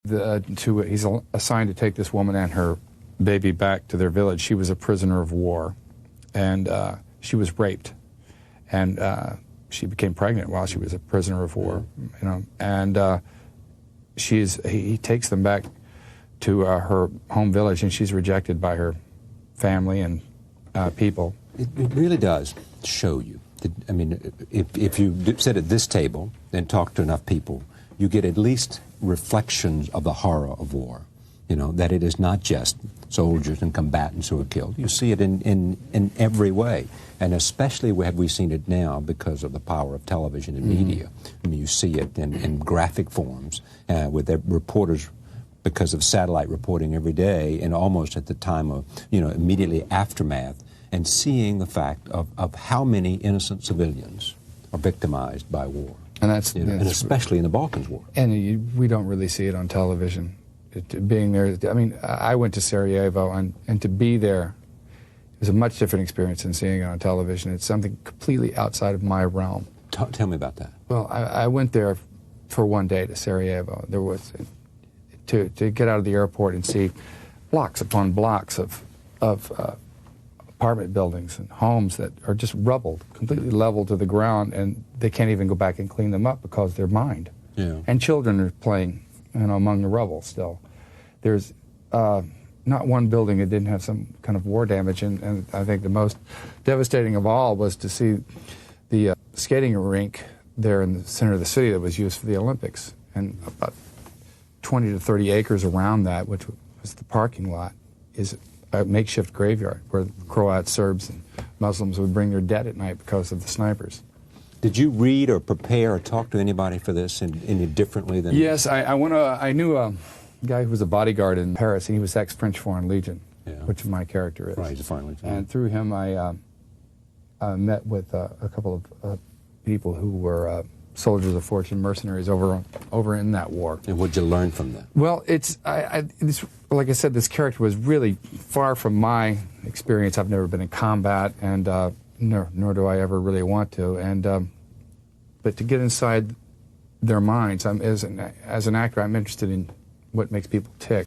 He's assigned to take this woman and her baby back to their village. She was a prisoner of war, and she was raped, and she became pregnant while she was a prisoner of war. You know, and he takes them back to her home village, and she's rejected by her family and people. It really does show you. I mean, if you sit at this table and talk to enough people, you get at least reflections of the horror of war. You know, that it is not just soldiers and combatants who are killed. You see it in every way. And especially have we seen it now because of the power of television and media. I mean, you see it in graphic forms with their reporters, because of satellite reporting every day, and almost at the time of, you know, immediately aftermath, and seeing the fact of how many innocent civilians are victimized by war. And that's, you know, and especially in the Balkans War. And we don't really see it on television. Being there, I mean, I went to Sarajevo, and to be there is a much different experience than seeing it on television. It's something completely outside of my realm. Tell me about that. Well, I went there for one day to Sarajevo. There was to get out of the airport and see blocks upon blocks of apartment buildings and homes that are just rubbled, completely leveled to the ground, and they can't even go back and clean them up because they're mined. Yeah. And children are playing, you know, among the rubble still. There's not one building that didn't have some kind of war damage, and I think the most devastating of all was to see the skating rink there in the center of the city that was used for the Olympics, and about 20 to 30 acres around that, which was the parking lot, is a makeshift graveyard where Croats, Serbs, and Muslims would bring their dead at night because of the snipers. Did you read or prepare or talk to anybody for this any differently than... Yes, I knew a guy who was a bodyguard in Paris, and he was ex-French Foreign Legion, which my character is. Right, he's a Foreign Legion. And through him, I met with a couple of people who were soldiers of fortune, mercenaries over in that war. And what did you learn from that? Well, like I said, this character was really far from my experience. I've never been in combat, and nor do I ever really want to. And but to get inside their minds, as an actor, I'm interested in what makes people tick.